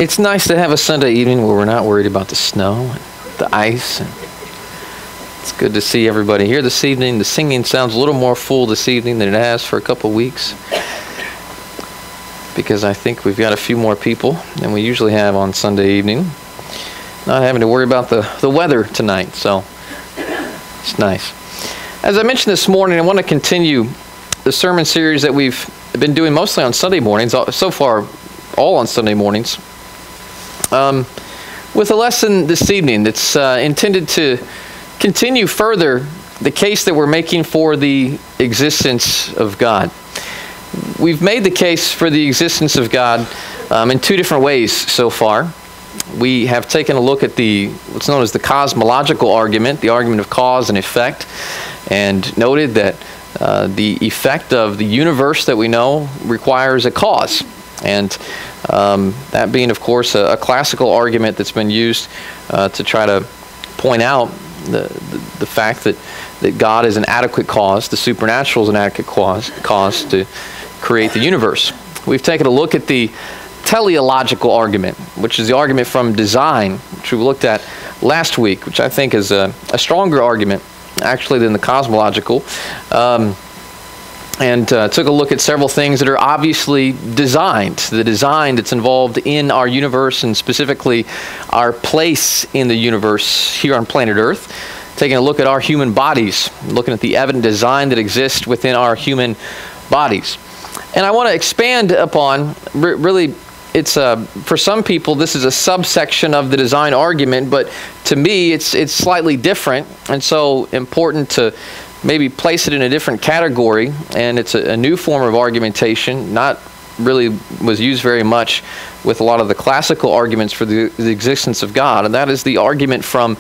It's nice to have a Sunday evening where we're not worried about the snow and the ice. And it's good to see everybody here this evening. The singing sounds a little more full this evening than it has for a couple of weeks, because I think we've got a few more people than we usually have on Sunday evening. Not having to worry about the weather tonight, so it's nice. As I mentioned this morning, I want to continue the sermon series that we've been doing mostly on Sunday mornings, so far all on Sunday mornings, with a lesson this evening that's intended to continue further the case that we're making for the existence of God. We've made the case for the existence of God in two different ways so far. We have taken a look at what's known as the cosmological argument, the argument of cause and effect, and noted that the effect of the universe that we know requires a cause. And that being, of course, a classical argument that's been used to try to point out the fact that God is an adequate cause, the supernatural is an adequate cause to create the universe. We've taken a look at the teleological argument, which is the argument from design, which we looked at last week, which I think is a stronger argument, actually, than the cosmological. And took a look at several things that are obviously designed, the design that's involved in our universe, and specifically our place in the universe here on planet Earth. Taking a look at our human bodies, looking at the evident design that exists within our human bodies. And I want to expand upon, really, it's for some people this is a subsection of the design argument, but to me it's slightly different, and so important to maybe place it in a different category. And it's a new form of argumentation, not really was used very much with a lot of the classical arguments for the existence of God, and that is the argument from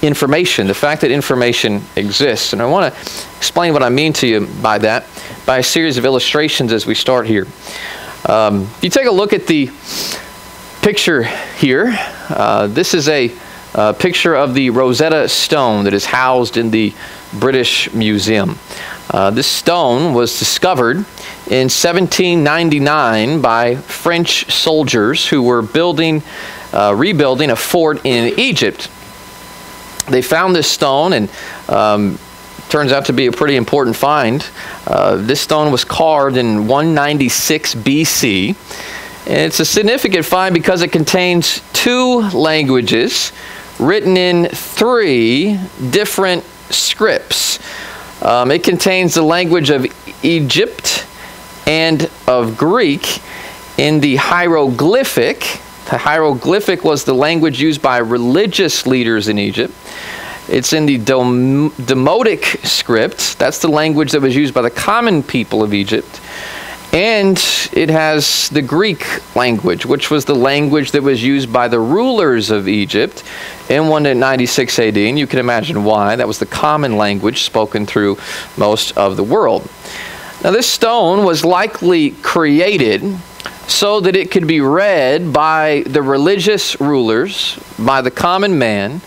information, the fact that information exists. And I want to explain what I mean to you by that by a series of illustrations as we start here. If you take a look at the picture here, this is a picture of the Rosetta Stone that is housed in the British Museum. This stone was discovered in 1799 by French soldiers who were rebuilding a fort in Egypt. They found this stone, and turns out to be a pretty important find. This stone was carved in 196 BC. And it's a significant find because it contains two languages written in 3 different scripts. It contains the language of Egypt and of Greek in the hieroglyphic. The hieroglyphic was the language used by religious leaders in Egypt. It's in the Demotic script. That's the language that was used by the common people of Egypt. And it has the Greek language, which was the language that was used by the rulers of Egypt in 196 AD. And you can imagine why. That was the common language spoken through most of the world. Now, this stone was likely created so that it could be read by the religious rulers, by the common man,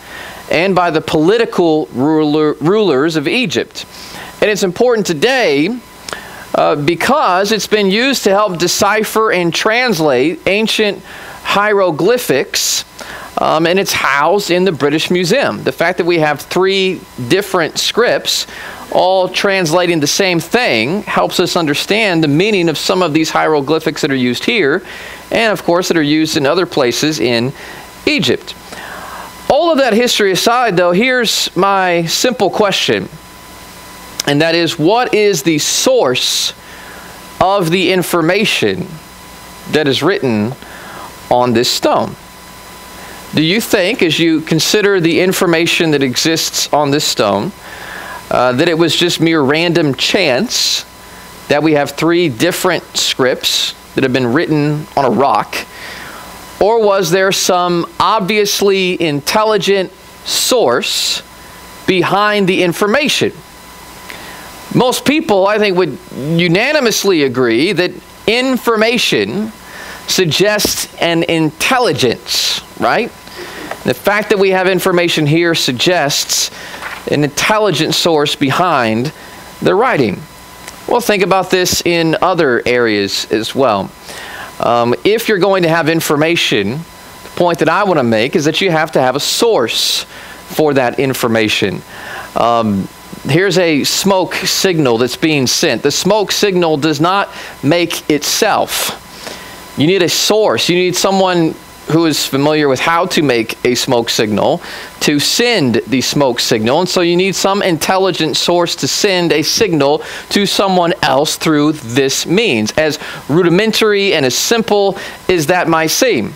and by the political rulers of Egypt. And it's important today because it's been used to help decipher and translate ancient hieroglyphics, and it's housed in the British Museum. The fact that we have 3 different scripts all translating the same thing helps us understand the meaning of some of these hieroglyphics that are used here, and of course that are used in other places in Egypt. All of that history aside, though, here's my simple question, and that is, what is the source of the information that is written on this stone? Do you think, as you consider the information that exists on this stone, that it was just mere random chance that we have 3 different scripts that have been written on a rock? Or was there some obviously intelligent source behind the information? Most people, I think, would unanimously agree that information suggests an intelligence, right? The fact that we have information here suggests an intelligent source behind the writing. Well, think about this in other areas as well. If you're going to have information The point that I want to make is that you have to have a source for that information. Here's a smoke signal that's being sent. The smoke signal does not make itself. You need a source. You need someone who is familiar with how to make a smoke signal to send the smoke signal. And so you need some intelligent source to send a signal to someone else through this means. As rudimentary and as simple as that might seem,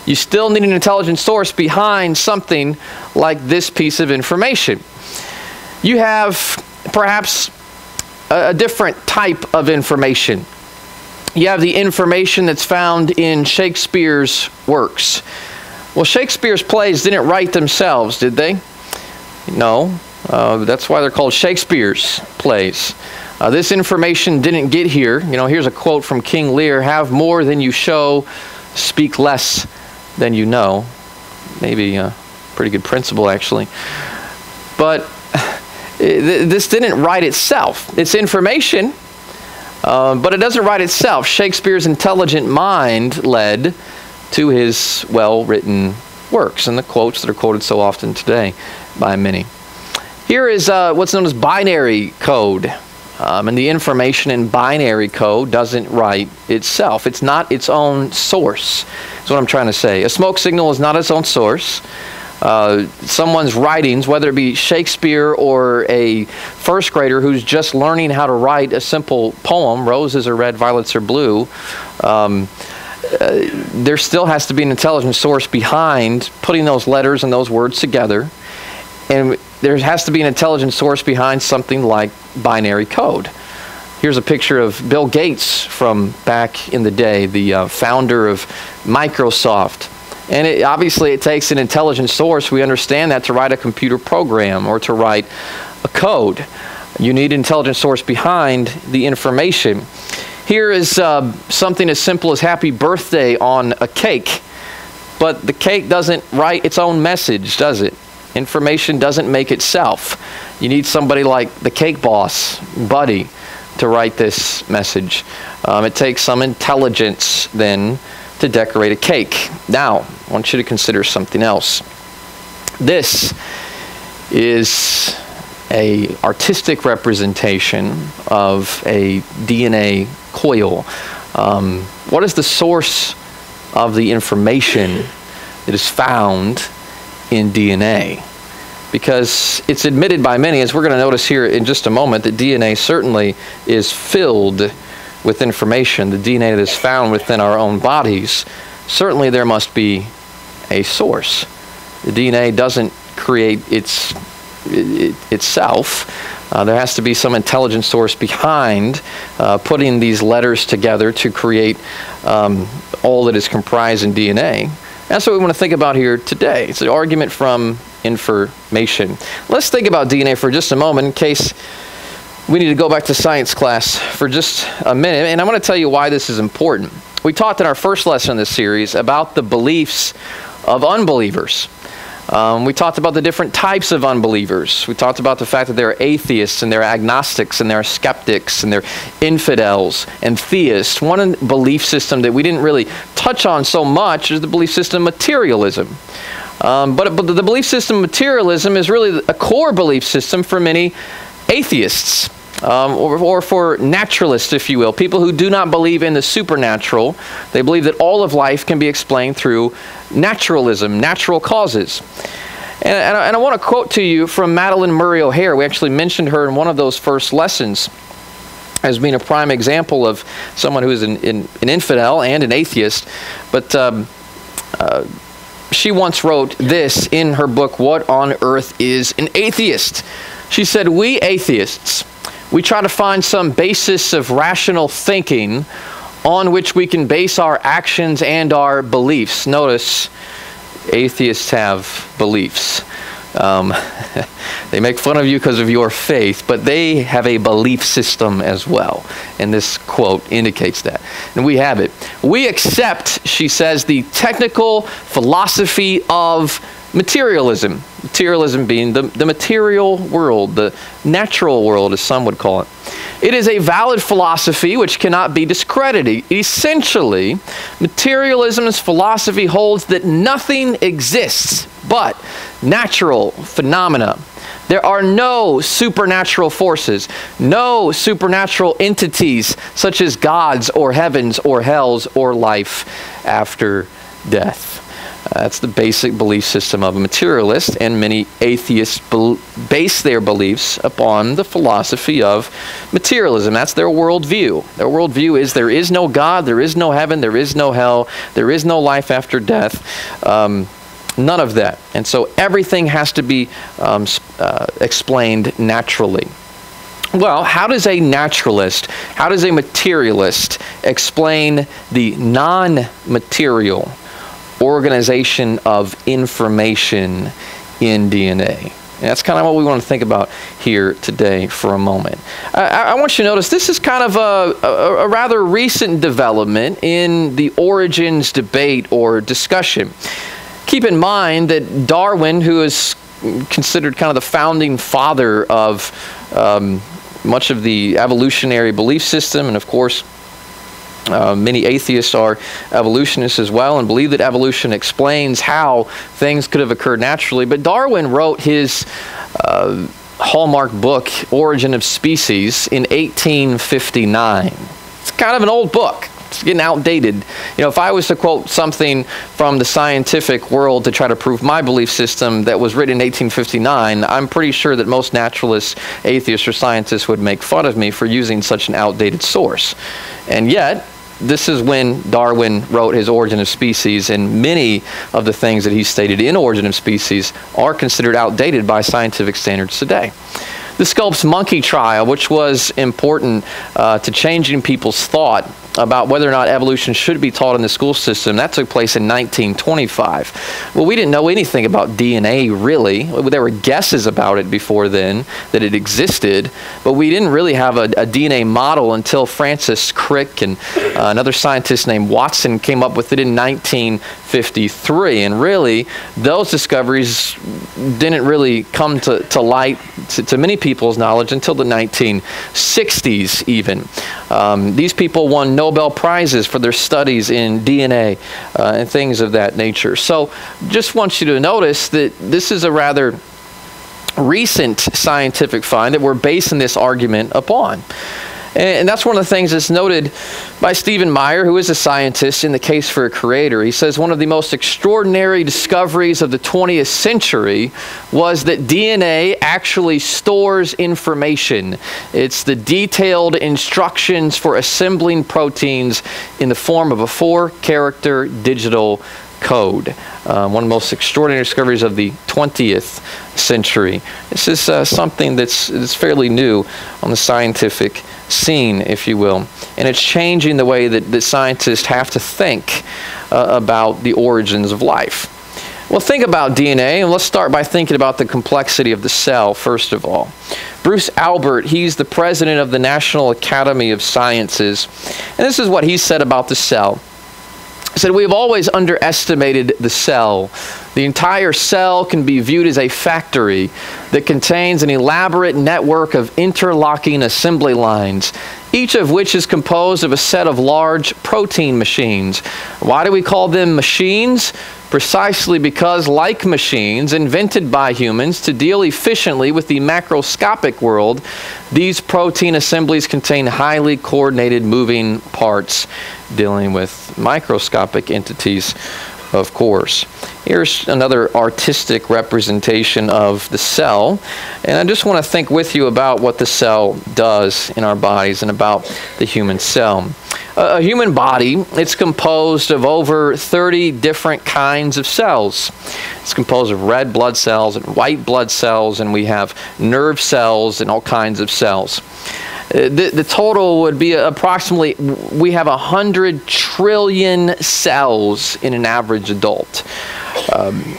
you still need an intelligent source behind something like this piece of information. You have perhaps a different type of information. You have the information that's found in Shakespeare's works. Well, Shakespeare's plays didn't write themselves, did they? No. That's why they're called Shakespeare's plays. This information didn't get here. Here's a quote from King Lear: "Have more than you show, speak less than you know." Maybe a pretty good principle, actually. But this didn't write itself. It's information. But it doesn't write itself. Shakespeare's intelligent mind led to his well-written works and the quotes that are quoted so often today by many. Here is what's known as binary code. And the information in binary code doesn't write itself. It's not its own source. That's what I'm trying to say. A smoke signal is not its own source. Someone's writings, whether it be Shakespeare or a first grader who's just learning how to write a simple poem, roses are red, violets are blue, there still has to be an intelligent source behind putting those letters and those words together. And there has to be an intelligent source behind something like binary code. Here's a picture of Bill Gates from back in the day, the founder of Microsoft. And obviously it takes an intelligent source, we understand that, to write a computer program or to write a code. You need an intelligent source behind the information. Here is something as simple as happy birthday on a cake. But the cake doesn't write its own message, does it? Information doesn't make itself. You need somebody like the cake boss, Buddy, to write this message. It takes some intelligence then to decorate a cake. Now, I want you to consider something else. This is an artistic representation of a DNA coil. What is the source of the information that is found in DNA? Because it's admitted by many, as we're going to notice here in just a moment, that DNA certainly is filled with information, the DNA that is found within our own bodies. Certainly there must be a source. The DNA doesn't create itself. There has to be some intelligent source behind putting these letters together to create all that is comprised in DNA. That's what we want to think about here today. It's an argument from information. Let's think about DNA for just a moment in case we need to go back to science class for just a minute, and I'm going to tell you why this is important. We talked in our first lesson in this series about the beliefs of unbelievers. We talked about the different types of unbelievers. We talked about the fact that there are atheists and there are agnostics and there are skeptics and there are infidels and theists. One belief system that we didn't really touch on so much is the belief system of materialism. But the belief system of materialism is really a core belief system for many atheists, or for naturalists, if you will, people who do not believe in the supernatural. They believe that all of life can be explained through naturalism, natural causes. And I want to quote to you from Madalyn Murray O'Hair. We actually mentioned her in one of those first lessons as being a prime example of someone who is an infidel and an atheist. But she once wrote this in her book, What on Earth is an Atheist? She said, "We atheists, we try to find some basis of rational thinking on which we can base our actions and our beliefs." Notice, atheists have beliefs. They make fun of you because of your faith, but they have a belief system as well. And this quote indicates that. And we have it. "We accept," she says, "the technical philosophy of materialism." Materialism being the material world, the natural world, as some would call it. It is a valid philosophy which cannot be discredited. Essentially, materialism's philosophy holds that nothing exists but natural phenomena. There are no supernatural forces, no supernatural entities such as gods or heavens or hells or life after death. That's the basic belief system of a materialist, and many atheists base their beliefs upon the philosophy of materialism. That's their worldview. Their worldview is there is no God, there is no heaven, there is no hell, there is no life after death. None of that. And so everything has to be explained naturally. Well, how does a naturalist, how does a materialist explain the non-material organization of information in DNA? And that's kind of what we want to think about here today for a moment. I want you to notice this is kind of a rather recent development in the origins debate or discussion. Keep in mind that Darwin, who is considered kind of the founding father of much of the evolutionary belief system, and of course many atheists are evolutionists as well and believe that evolution explains how things could have occurred naturally. But Darwin wrote his hallmark book, Origin of Species, in 1859. It's kind of an old book. It's getting outdated. You know, if I was to quote something from the scientific world to try to prove my belief system that was written in 1859, I'm pretty sure that most naturalists, atheists, or scientists would make fun of me for using such an outdated source. And yet, this is when Darwin wrote his Origin of Species, and many of the things that he stated in Origin of Species are considered outdated by scientific standards today. The Scopes monkey trial, which was important to changing people's thought about whether or not evolution should be taught in the school system, that took place in 1925. Well, we didn't know anything about DNA, really. There were guesses about it before then, that it existed, but we didn't really have a DNA model until Francis Crick and another scientist named Watson came up with it in 1953. And really, those discoveries didn't really come to light, to many people's knowledge, until the 1960s even. These people won Nobel Prizes for their studies in DNA and things of that nature. So just want you to notice that this is a rather recent scientific find that we're basing this argument upon. And that's one of the things that's noted by Stephen Meyer, who is a scientist in The Case for a Creator. He says one of the most extraordinary discoveries of the 20th century was that DNA actually stores information. It's the detailed instructions for assembling proteins in the form of a 4-character digital code. One of the most extraordinary discoveries of the 20th century. This is something that's fairly new on the scientific scene, if you will. And it's changing the way that scientists have to think about the origins of life. Well, think about DNA, and let's start by thinking about the complexity of the cell, first of all. Bruce Albert, he's the president of the National Academy of Sciences, and this is what he said about the cell. He said, "We have always underestimated the cell. The entire cell can be viewed as a factory that contains an elaborate network of interlocking assembly lines, each of which is composed of a set of large protein machines. Why do we call them machines? Precisely because, like machines invented by humans to deal efficiently with the macroscopic world, these protein assemblies contain highly coordinated moving parts dealing with microscopic entities, of course." Here's another artistic representation of the cell. And I just want to think with you about what the cell does in our bodies and about the human cell. A human body, it's composed of over 30 different kinds of cells. It's composed of red blood cells and white blood cells, and we have nerve cells and all kinds of cells. The total would be approximately, we have 100 trillion cells in an average adult.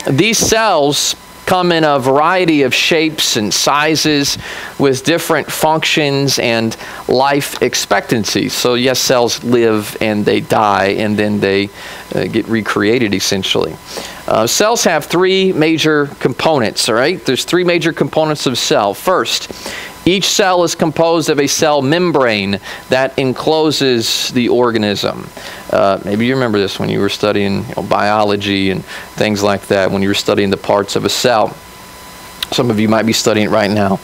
These cells come in a variety of shapes and sizes with different functions and life expectancies. So yes, cells live and they die and then they get recreated essentially. Cells have 3 major components, all right? There's 3 major components of cell. First, Each cell is composed of a cell membrane that encloses the organism. Maybe you remember this when you were studying biology and things like that, when you were studying the parts of a cell. Some of you might be studying it right now.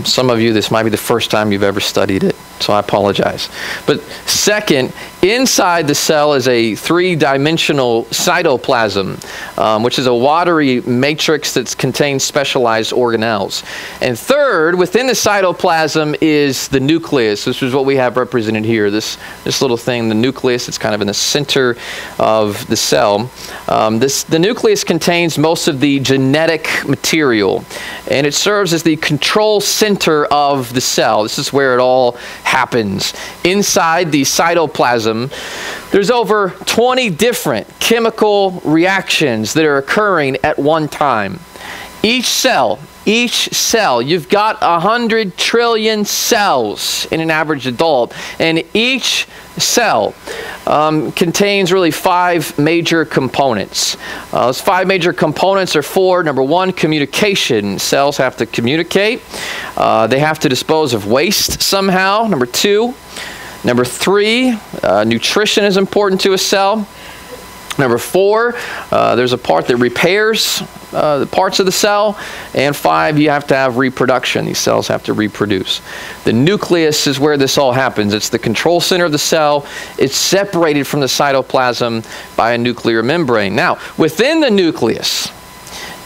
Some of you, this might be the first time you've ever studied it, so I apologize. But second, inside the cell is a three-dimensional cytoplasm, which is a watery matrix that contains specialized organelles. And third, within the cytoplasm is the nucleus. This is what we have represented here. This little thing, the nucleus, it's kind of in the center of the cell. The nucleus contains most of the genetic material, and it serves as the control center of the cell. This is where it all happens. Inside the cytoplasm, there's over 20 different chemical reactions that are occurring at one time. Each cell, you've got 100 trillion cells in an average adult, and each cell contains really 5 major components. Those 5 major components are for, number 1, communication. Cells have to communicate. They have to dispose of waste somehow. Number 2. Number 3, nutrition is important to a cell. Number 4, there's a part that repairs the parts of the cell. And 5, you have to have reproduction. These cells have to reproduce. The nucleus is where this all happens. It's the control center of the cell. It's separated from the cytoplasm by a nuclear membrane. Now, within the nucleus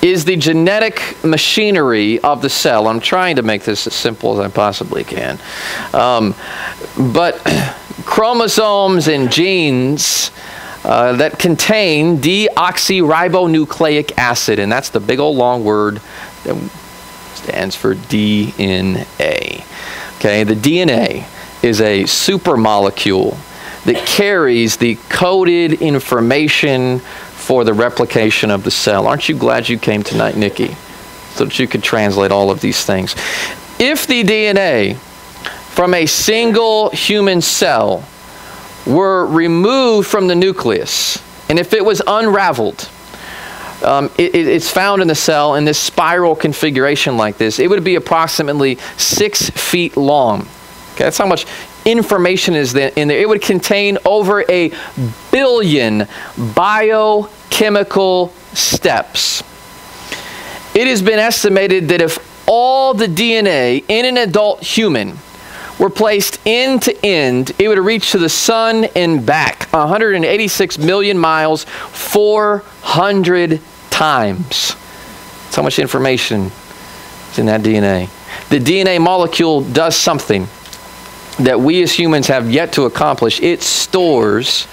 is the genetic machinery of the cell. I'm trying to make this as simple as I possibly can. But chromosomes and genes that contain deoxyribonucleic acid, and that's the big old long word that stands for DNA. Okay, the DNA is a supermolecule that carries the coded information for the replication of the cell. Aren't you glad you came tonight, Nikki, so that you could translate all of these things? If the DNA from a single human cell were removed from the nucleus, and if it was unraveled, it's found in the cell in this spiral configuration like this, it would be approximately 6 feet long. Okay, that's how much information is in there. It would contain over 1 billion biochemical steps. It has been estimated that if all the DNA in an adult human were placed end to end, it would reach to the sun and back 186 million miles, 400 times. That's how much information is in that DNA. The DNA molecule does something that we as humans have yet to accomplish. It stores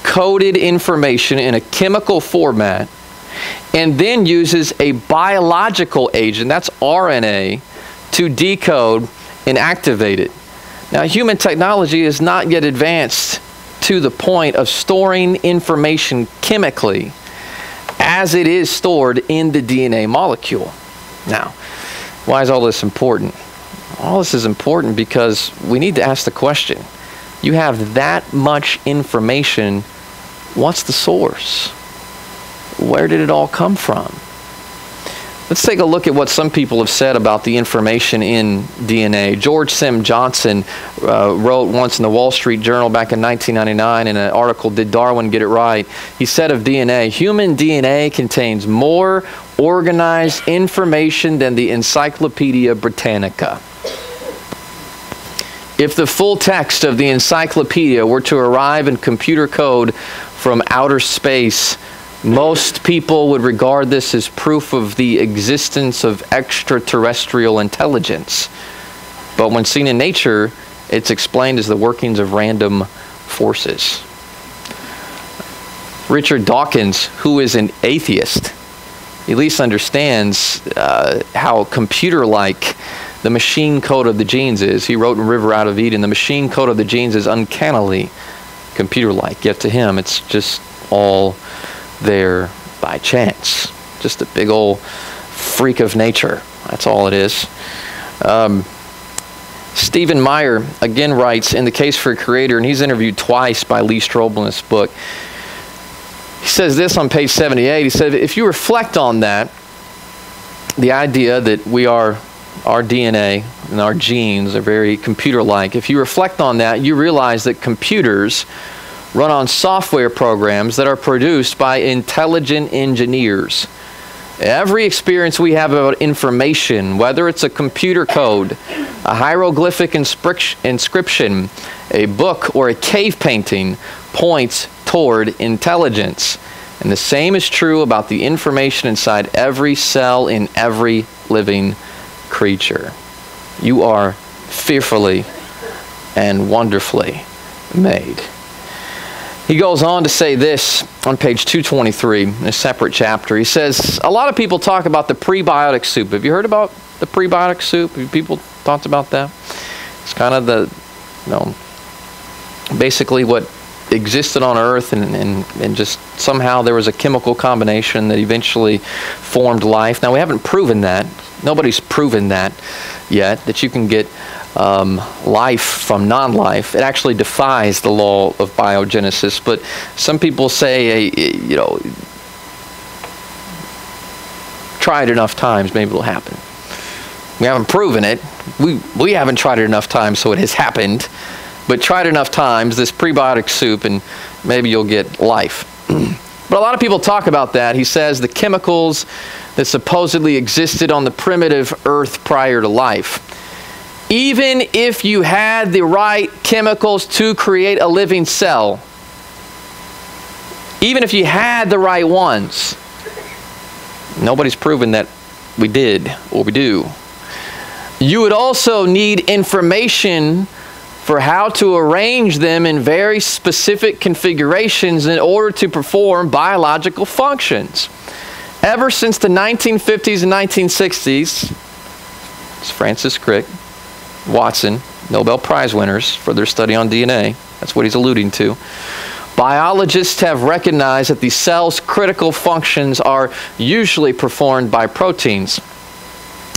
coded information in a chemical format and then uses a biological agent, that's RNA, to decode and activate it. Now, human technology is not yet advanced to the point of storing information chemically as it is stored in the DNA molecule. Now, why is all this important? All this is important because we need to ask the question. You have that much information, what's the source? Where did it all come from? Let's take a look at what some people have said about the information in DNA. George Sim Johnson wrote once in the Wall Street Journal back in 1999 in an article, Did Darwin Get It Right? He said of DNA, human DNA contains more organized information than the Encyclopedia Britannica. If the full text of the encyclopedia were to arrive in computer code from outer space, most people would regard this as proof of the existence of extraterrestrial intelligence. But when seen in nature, it's explained as the workings of random forces. Richard Dawkins, who is an atheist, at least understands how computer-like the machine code of the genes is. He wrote in River Out of Eden, the machine code of the genes is uncannily computer-like. Yet to him, it's just all there by chance. Just a big old freak of nature. That's all it is. Stephen Meyer again writes in The Case for a Creator, and he's interviewed twice by Lee Strobel in this book. He says this on page 78. He said, if you reflect on that, the idea that we are our DNA and our genes are very computer-like. If you reflect on that, you realize that computers run on software programs that are produced by intelligent engineers. Every experience we have about information, whether it's a computer code, a hieroglyphic inscription, a book, or a cave painting, points toward intelligence. And the same is true about the information inside every cell in every living creature. You are fearfully and wonderfully made. He goes on to say this on page 223 in a separate chapter. He says, a lot of people talk about the prebiotic soup. Have you heard about the prebiotic soup? Have people talked about that? It's kind of the, basically what existed on Earth, and just somehow there was a chemical combination that eventually formed life. Now, we haven't proven that. Nobody's proven that yet, that you can get life from non-life. It actually defies the law of biogenesis, but some people say, try it enough times, maybe it'll happen. We haven't proven it. We haven't tried it enough times, so it has happened. But try it enough times, this prebiotic soup, and maybe you'll get life. But a lot of people talk about that. He says the chemicals that supposedly existed on the primitive Earth prior to life. Even if you had the right chemicals to create a living cell, even if you had the right ones, nobody's proven that we did or we do. You would also need information for how to arrange them in very specific configurations in order to perform biological functions. Ever since the 1950s and 1960s, it's Francis Crick, Watson, Nobel Prize winners for their study on DNA. That's what he's alluding to. Biologists have recognized that the cell's critical functions are usually performed by proteins.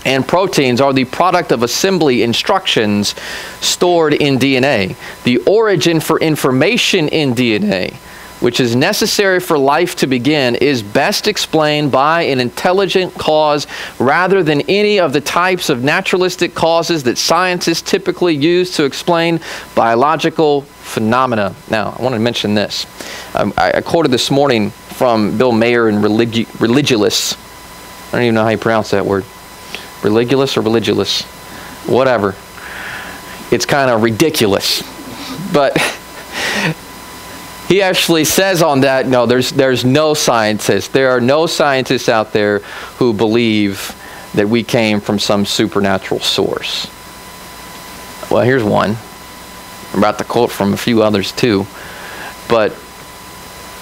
And proteins are the product of assembly instructions stored in DNA. The origin for information in DNA, which is necessary for life to begin, is best explained by an intelligent cause rather than any of the types of naturalistic causes that scientists typically use to explain biological phenomena. Now, I want to mention this. I quoted this morning from Bill Mayer in Religulous. I don't even know how you pronounce that word. Religulous or religulous? Whatever. It's kind of ridiculous. But he actually says on that, no, there's no scientists. There are no scientists out there who believe that we came from some supernatural source. Well, here's one. I'm about to quote from a few others too. But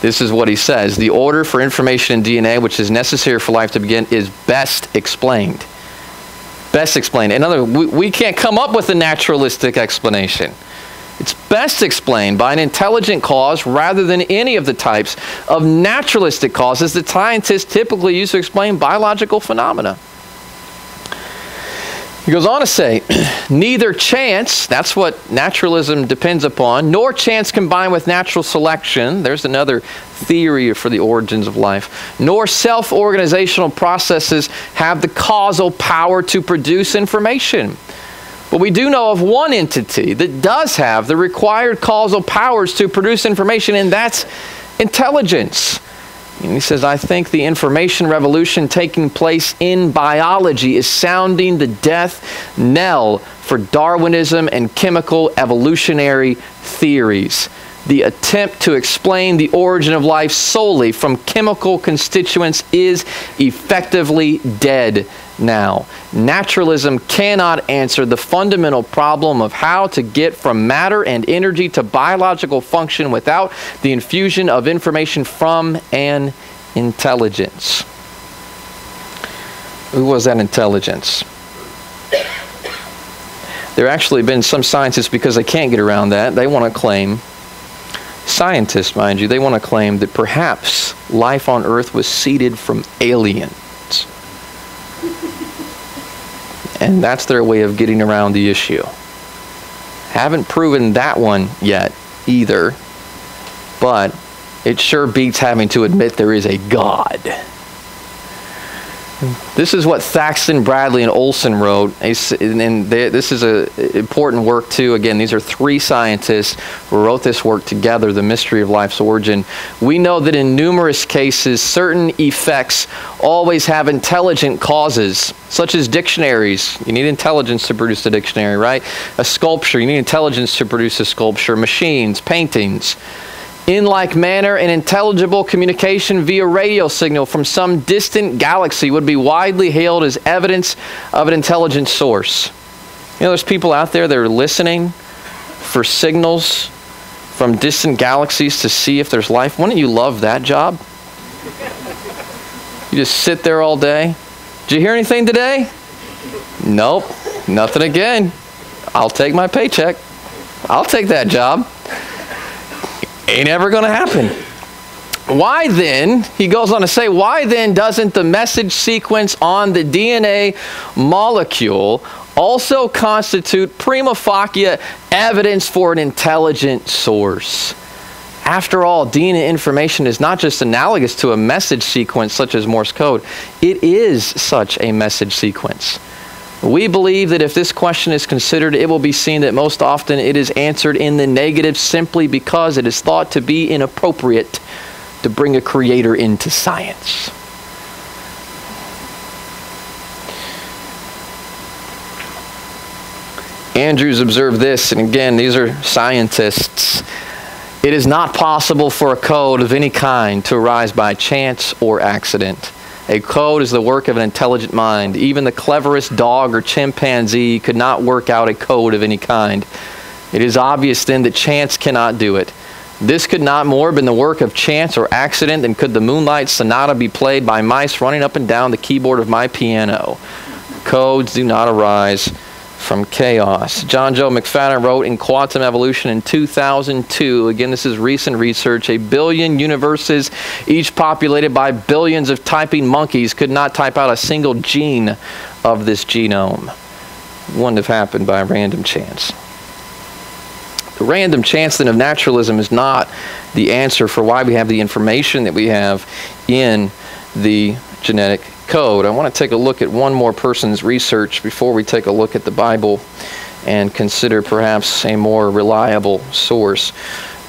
this is what he says. The order for information in DNA, which is necessary for life to begin, is best explained. Best explained. In other words, we can't come up with a naturalistic explanation. It's best explained by an intelligent cause rather than any of the types of naturalistic causes that scientists typically use to explain biological phenomena. He goes on to say, neither chance, that's what naturalism depends upon, nor chance combined with natural selection, there's another theory for the origins of life, nor self-organizational processes have the causal power to produce information. But we do know of one entity that does have the required causal powers to produce information, and that's intelligence. And he says, I think the information revolution taking place in biology is sounding the death knell for Darwinism and chemical evolutionary theories. The attempt to explain the origin of life solely from chemical constituents is effectively dead now. Naturalism cannot answer the fundamental problem of how to get from matter and energy to biological function without the infusion of information from an intelligence. Who was that intelligence? There actually have been some scientists, because they can't get around that, they want to claim, scientists mind you, they want to claim that perhaps life on Earth was seeded from aliens. And that's their way of getting around the issue. Haven't proven that one yet either, but it sure beats having to admit there is a God. This is what Thaxton, Bradley, and Olson wrote, and this is an important work too. Again, these are three scientists who wrote this work together, The Mystery of Life's Origin. We know that in numerous cases, certain effects always have intelligent causes, such as dictionaries. You need intelligence to produce a dictionary, right? A sculpture, you need intelligence to produce a sculpture. Machines, paintings. In like manner, an intelligible communication via radio signal from some distant galaxy would be widely hailed as evidence of an intelligent source. You know, there's people out there that are listening for signals from distant galaxies to see if there's life. Wouldn't you love that job? You just sit there all day. Did you hear anything today? Nope, nothing again. I'll take my paycheck. I'll take that job. Ain't ever going to happen. Why then, he goes on to say, why then doesn't the message sequence on the DNA molecule also constitute prima facie evidence for an intelligent source? After all, DNA information is not just analogous to a message sequence such as Morse code. It is such a message sequence. We believe that if this question is considered, it will be seen that most often it is answered in the negative simply because it is thought to be inappropriate to bring a creator into science. Andrews observed this, and again, these are scientists. It is not possible for a code of any kind to arise by chance or accident. A code is the work of an intelligent mind. Even the cleverest dog or chimpanzee could not work out a code of any kind. It is obvious then that chance cannot do it. This could not more have been the work of chance or accident than could the Moonlight Sonata be played by mice running up and down the keyboard of my piano. Codes do not arise from chaos. John Joe McFadden wrote in Quantum Evolution in 2002, again this is recent research, a billion universes, each populated by billions of typing monkeys, could not type out a single gene of this genome. Wouldn't have happened by random chance. The random chance then of naturalism is not the answer for why we have the information that we have in the genetic code. I want to take a look at one more person's research before we take a look at the Bible and consider perhaps a more reliable source.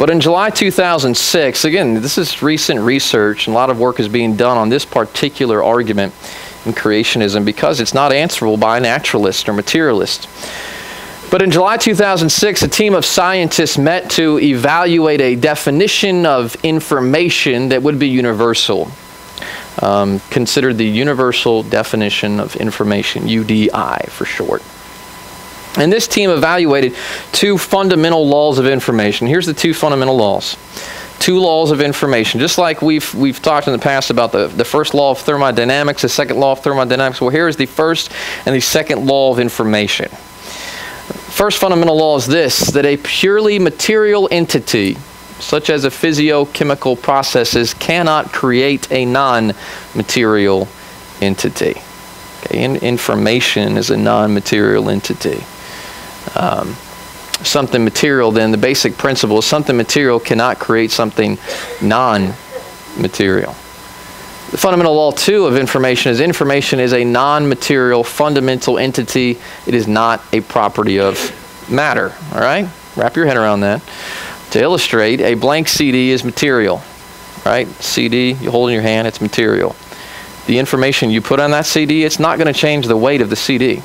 But in July 2006, again, this is recent research, and a lot of work is being done on this particular argument in creationism because it's not answerable by a naturalist or materialist. But in July 2006, a team of scientists met to evaluate a definition of information that would be universal. Considered the universal definition of information, UDI for short. And this team evaluated two fundamental laws of information. Here's the two fundamental laws. Two laws of information. Just like we've talked in the past about the first law of thermodynamics, the second law of thermodynamics. Well, here is the first and the second law of information. First fundamental law is this, that a purely material entity, such as a physiochemical processes, cannot create a non-material entity. Okay, information is a non-material entity. Something material, then, the basic principle is something material cannot create something non-material. The fundamental law, too, of information is a non-material fundamental entity. It is not a property of matter. All right? Wrap your head around that. To illustrate, a blank CD is material, right? CD, you hold in your hand, it's material. The information you put on that CD, it's not going to change the weight of the CD.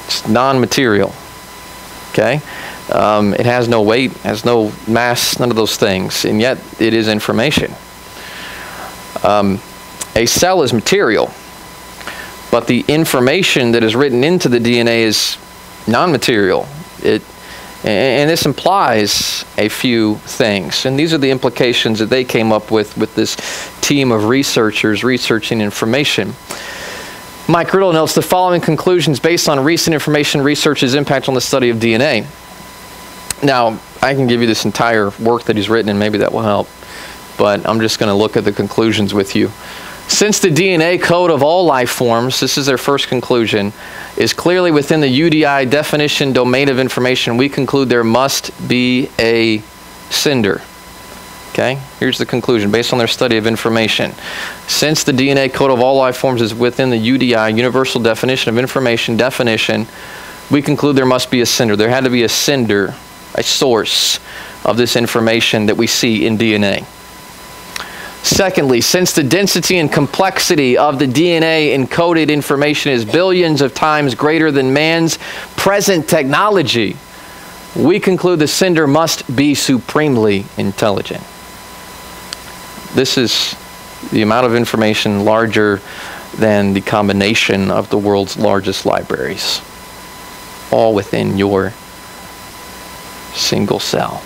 It's non-material, okay? It has no weight, has no mass, none of those things, and yet it is information. A cell is material, but the information that is written into the DNA is non-material. And this implies a few things. And these are the implications that they came up with this team of researchers researching information. Mike Riddle notes the following conclusions based on recent information research's impact on the study of DNA. Now, I can give you this entire work that he's written, and maybe that will help. But I'm just going to look at the conclusions with you. Since the DNA code of all life forms, this is their first conclusion, is clearly within the UDI definition domain of information, we conclude there must be a sender. Okay, here's the conclusion based on their study of information. Since the DNA code of all life forms is within the UDI, Universal Definition of Information definition, we conclude there must be a sender. There had to be a sender, a source of this information that we see in DNA. Secondly, since the density and complexity of the DNA encoded information is billions of times greater than man's present technology, we conclude the sender must be supremely intelligent. This is the amount of information larger than the combination of the world's largest libraries, all within your single cell.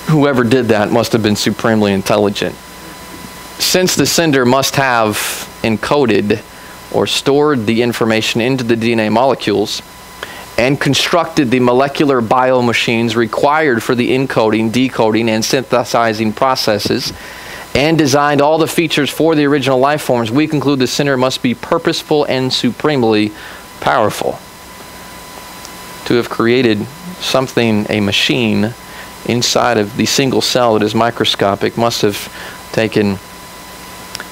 Whoever did that must have been supremely intelligent. Since the sender must have encoded or stored the information into the DNA molecules and constructed the molecular biomachines required for the encoding, decoding, and synthesizing processes, and designed all the features for the original life forms, we conclude the sender must be purposeful and supremely powerful. To have created something, a machine, inside of the single cell that is microscopic must have taken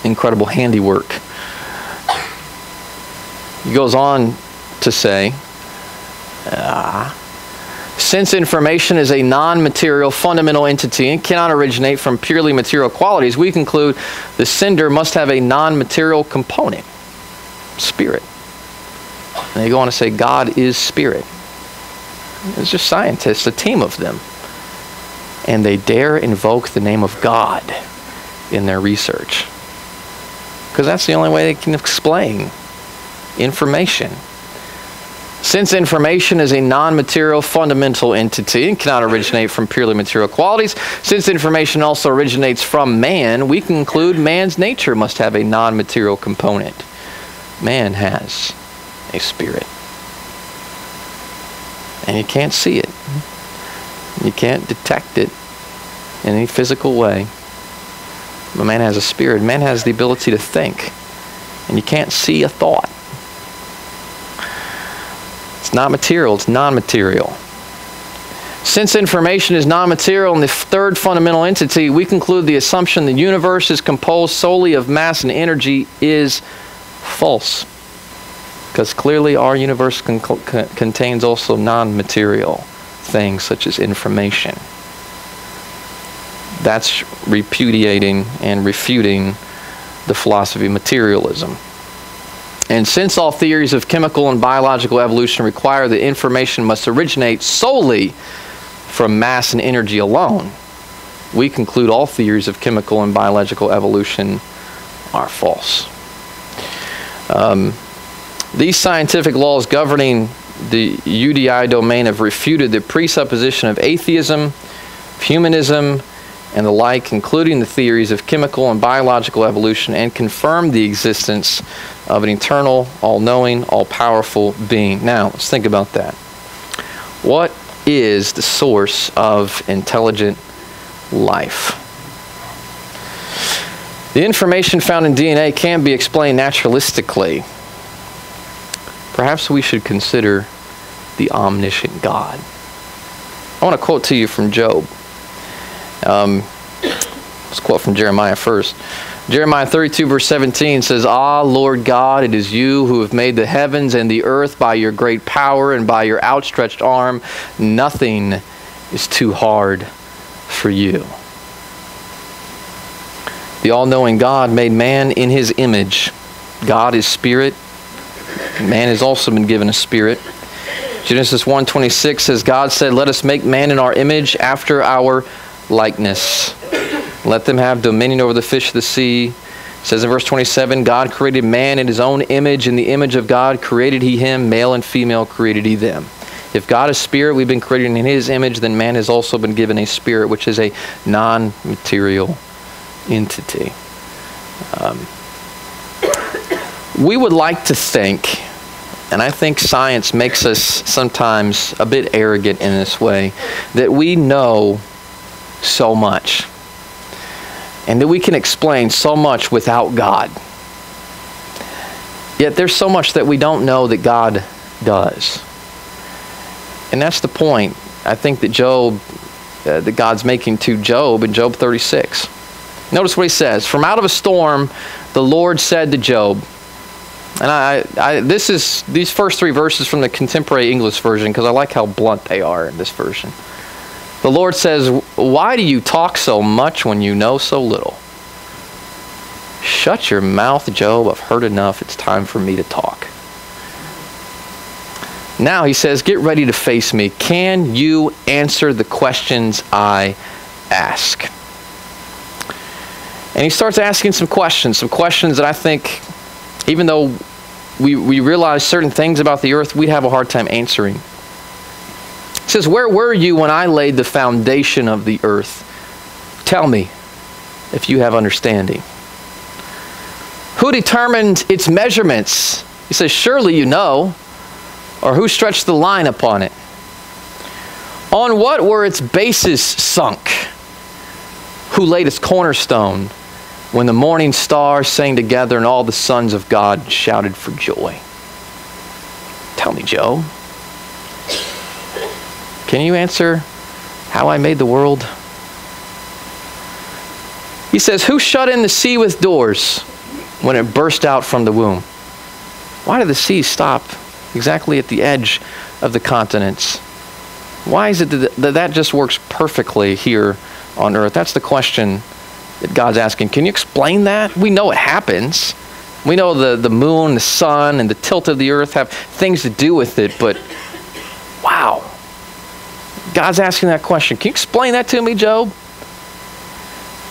incredible handiwork. He goes on to say, since information is a non-material fundamental entity and cannot originate from purely material qualities, we conclude the sender must have a non-material component, spirit. And they go on to say God is spirit. It's just scientists, a team of them. And they dare invoke the name of God in their research. Because that's the only way they can explain information. Since information is a non-material fundamental entity and cannot originate from purely material qualities, since information also originates from man, we conclude man's nature must have a non-material component. Man has a spirit. And you can't see it. You can't detect it in any physical way. But man has a spirit. Man has the ability to think. And you can't see a thought. It's not material, it's non-material. Since information is non-material in the third fundamental entity, we conclude the assumption the universe is composed solely of mass and energy is false. Because clearly our universe contains also non-material things such as information. That's repudiating and refuting the philosophy of materialism. And since all theories of chemical and biological evolution require that information must originate solely from mass and energy alone, we conclude all theories of chemical and biological evolution are false. These scientific laws governing the UDI domain have refuted the presupposition of atheism, humanism, and the like, including the theories of chemical and biological evolution, and confirmed the existence of an eternal, all-knowing, all-powerful being. Now, let's think about that. What is the source of intelligent life? The information found in DNA can be explained naturalistically. Perhaps we should consider the omniscient God. I want to quote to you from Job. Let's quote from Jeremiah first. Jeremiah 32 verse 17 says, "Ah, Lord God, it is you who have made the heavens and the earth by your great power and by your outstretched arm. Nothing is too hard for you." The all-knowing God made man in his image. God is spirit. Man has also been given a spirit. Genesis 1:26 says, God said, "Let us make man in our image after our likeness. Let them have dominion over the fish of the sea." It says in verse 27, God created man in his own image. In the image of God created he him, male and female created he them. If God is spirit, we've been created in his image, then man has also been given a spirit, which is a non-material entity. We would like to think, and I think science makes us sometimes a bit arrogant in this way, that we know so much, and that we can explain so much without God. Yet there's so much that we don't know that God does. And that's the point, I think, that Job that God's making to Job in Job 36. Notice what he says. From out of a storm, the Lord said to Job. And these first 3 verses from the contemporary English version, because I like how blunt they are in this version. The Lord says, why do you talk so much when you know so little? Shut your mouth, Job. I've heard enough. It's time for me to talk. Now he says, get ready to face me. Can you answer the questions I ask? And he starts asking some questions that I think, even though we realize certain things about the earth, we'd have a hard time answering. He says, where were you when I laid the foundation of the earth? Tell me if you have understanding. Who determined its measurements? He says, surely you know. Or who stretched the line upon it? On what were its bases sunk? Who laid its cornerstone when the morning stars sang together and all the sons of God shouted for joy? Tell me, Job. Can you answer how I made the world? He says, who shut in the sea with doors when it burst out from the womb? Why did the sea stop exactly at the edge of the continents? Why is it that just works perfectly here on earth? That's the question that God's asking. Can you explain that? We know it happens. We know the moon, the sun, and the tilt of the earth have things to do with it, but wow. God's asking that question. Can you explain that to me, Job?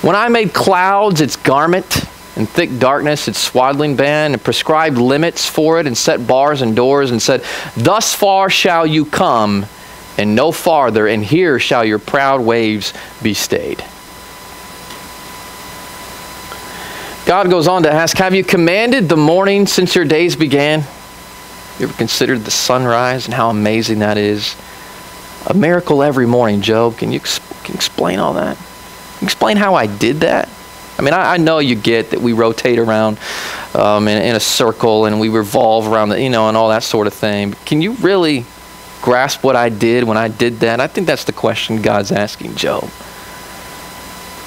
When I made clouds its garment, and thick darkness its swaddling band, and prescribed limits for it, and set bars and doors, and said, thus far shall you come, and no farther, and here shall your proud waves be stayed. God goes on to ask, have you commanded the morning since your days began? You ever considered the sunrise and how amazing that is? A miracle every morning, Job. Can you explain all that? Can you explain how I did that? I mean, I know you get that we rotate around in a circle and we revolve around, and all that sort of thing. But can you really grasp what I did when I did that? I think that's the question God's asking Job.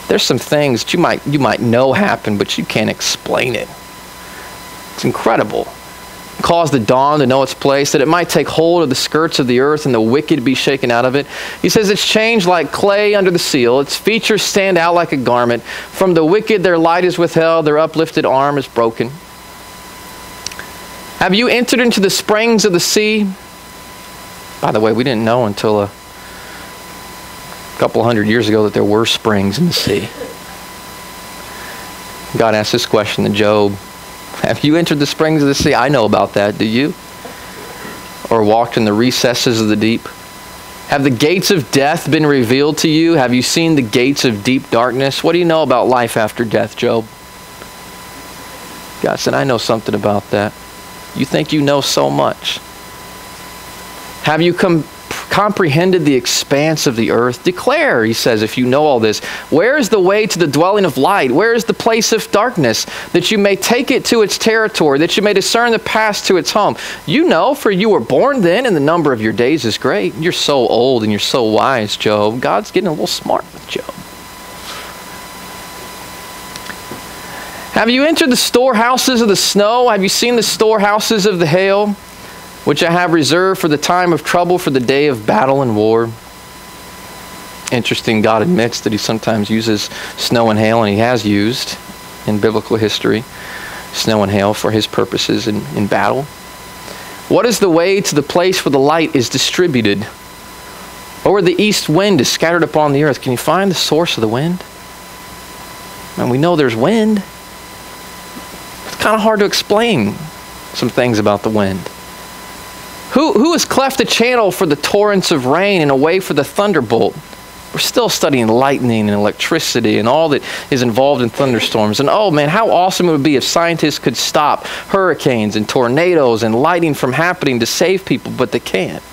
There's some things that you might know happen, but you can't explain it. It's incredible. Cause the dawn to know its place, that it might take hold of the skirts of the earth and the wicked be shaken out of it. He says it's changed like clay under the seal. Its features stand out like a garment. From the wicked their light is withheld, their uplifted arm is broken. Have you entered into the springs of the sea? By the way, we didn't know until a couple hundred years ago that there were springs in the sea. God asked this question to Job. Have you entered the springs of the sea? I know about that. Do you? Or walked in the recesses of the deep? Have the gates of death been revealed to you? Have you seen the gates of deep darkness? What do you know about life after death, Job? God said, I know something about that. You think you know so much. Have you comprehended the expanse of the earth? Declare, he says, if you know all this. Where is the way to the dwelling of light? Where is the place of darkness? That you may take it to its territory, that you may discern the path to its home. You know, for you were born then, and the number of your days is great. You're so old and you're so wise, Job. God's getting a little smart with Job. Have you entered the storehouses of the snow? Have you seen the storehouses of the hail, which I have reserved for the time of trouble, for the day of battle and war? Interesting, God admits that he sometimes uses snow and hail, and he has used in biblical history snow and hail for his purposes in battle. What is the way to the place where the light is distributed, or where the east wind is scattered upon the earth? Can you find the source of the wind? And we know there's wind. It's kind of hard to explain some things about the wind. Who has cleft a channel for the torrents of rain and a way for the thunderbolt? We're still studying lightning and electricity and all that is involved in thunderstorms. And oh man, how awesome it would be if scientists could stop hurricanes and tornadoes and lightning from happening to save people, but they can't.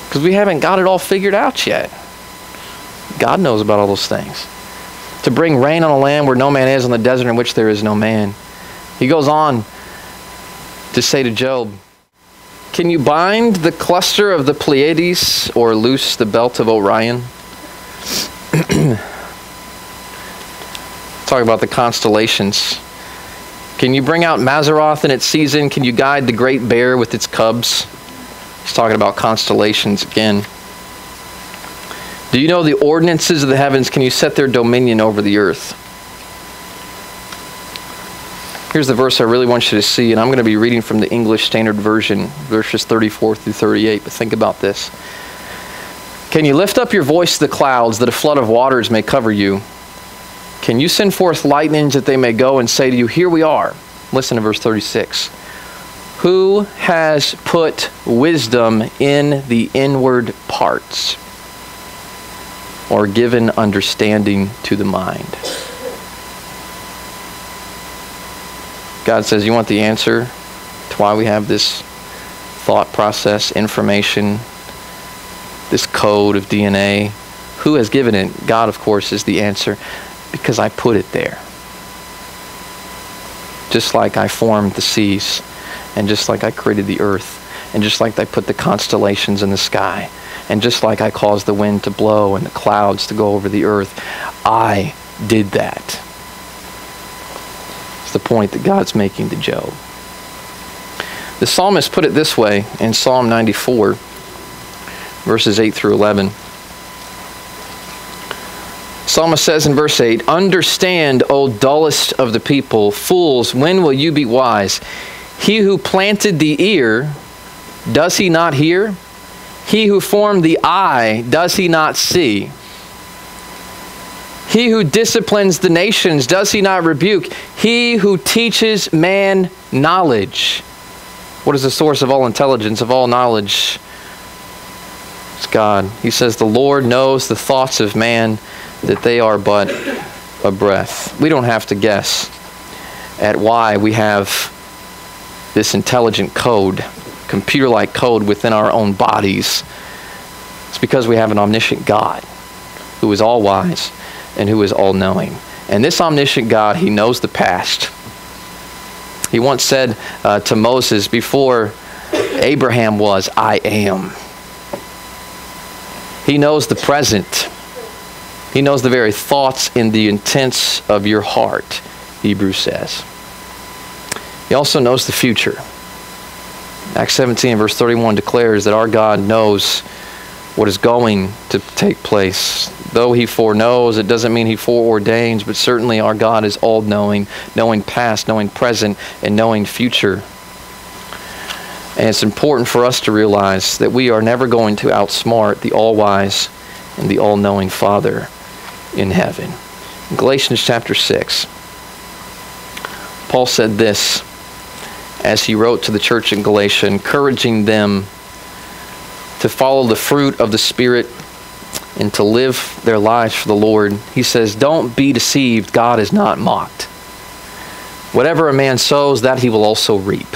Because we haven't got it all figured out yet. God knows about all those things. To bring rain on a land where no man is, on the desert in which there is no man. He goes on to say to Job, Can you bind the cluster of the Pleiades or loose the belt of Orion? Talk about the constellations. Can you bring out Mazzaroth in its season? Can you guide the great bear with its cubs? He's talking about constellations again. Do you know the ordinances of the heavens? Can you set their dominion over the earth? Here's the verse I really want you to see, and I'm going to be reading from the English Standard Version, verses 34 through 38, but think about this. Can you lift up your voice to the clouds, that a flood of waters may cover you? Can you send forth lightnings that they may go and say to you, here we are? Listen to verse 36. Who has put wisdom in the inward parts, or given understanding to the mind? God says, you want the answer to why we have this thought process, information, this code of DNA? Who has given it? God, of course, is the answer, because I put it there. Just like I formed the seas, and just like I created the earth, and just like I put the constellations in the sky, and just like I caused the wind to blow and the clouds to go over the earth, I did that. The point that God's making to Job. The psalmist put it this way in Psalm 94, verses 8 through 11. Psalmist says in verse 8, understand, O dullest of the people, fools, when will you be wise? He who planted the ear, does he not hear? He who formed the eye, does he not see? He who disciplines the nations, does he not rebuke? He who teaches man knowledge. What is the source of all intelligence, of all knowledge? It's God. He says, the Lord knows the thoughts of man, that they are but a breath. We don't have to guess at why we have this intelligent code, computer-like code within our own bodies. It's because we have an omniscient God who is all-wise and who is all-knowing. And this omniscient God, he knows the past. He once said to Moses, before Abraham was, I am. He knows the present. He knows the very thoughts and the intents of your heart, Hebrews says. He also knows the future. Acts 17, verse 31 declares that our God knows what is going to take place. Though he foreknows, it doesn't mean he foreordains, but certainly our God is all-knowing, knowing past, knowing present, and knowing future. And it's important for us to realize that we are never going to outsmart the all-wise and the all-knowing Father in heaven. In Galatians chapter 6, Paul said this as he wrote to the church in Galatia, encouraging them to follow the fruit of the Spirit and to live their lives for the Lord. He says, don't be deceived. God is not mocked. Whatever a man sows, that he will also reap.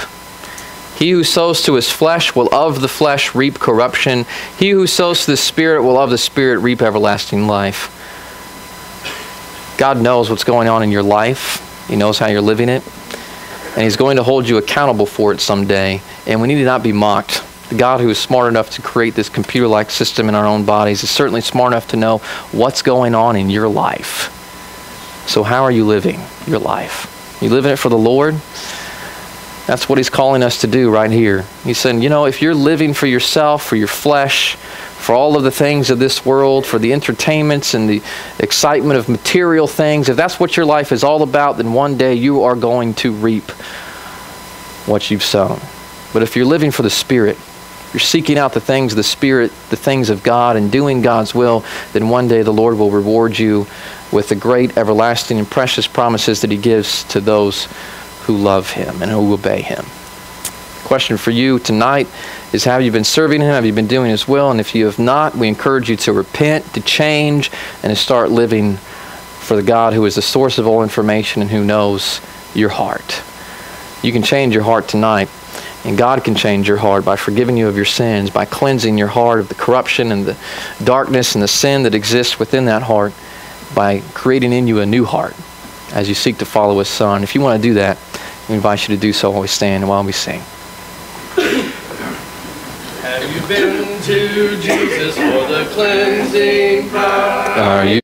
He who sows to his flesh will of the flesh reap corruption. He who sows to the Spirit will of the Spirit reap everlasting life. God knows what's going on in your life. He knows how you're living it. And he's going to hold you accountable for it someday. And we need to not be mocked. The God who is smart enough to create this computer-like system in our own bodies is certainly smart enough to know what's going on in your life. So how are you living your life? You living it for the Lord? That's what he's calling us to do right here. He's saying, you know, if you're living for yourself, for your flesh, for all of the things of this world, for the entertainments and the excitement of material things, if that's what your life is all about, then one day you are going to reap what you've sown. But if you're living for the Spirit, you're seeking out the things of the Spirit, the things of God, and doing God's will, then one day the Lord will reward you with the great, everlasting, and precious promises that he gives to those who love him and who obey him. Question for you tonight is, have you been serving him? Have you been doing his will? And if you have not, we encourage you to repent, to change, and to start living for the God who is the source of all information and who knows your heart. You can change your heart tonight. And God can change your heart by forgiving you of your sins, by cleansing your heart of the corruption and the darkness and the sin that exists within that heart, by creating in you a new heart as you seek to follow his Son. If you want to do that, we invite you to do so while we stand and while we sing. Have you been to Jesus for the cleansing power? Are you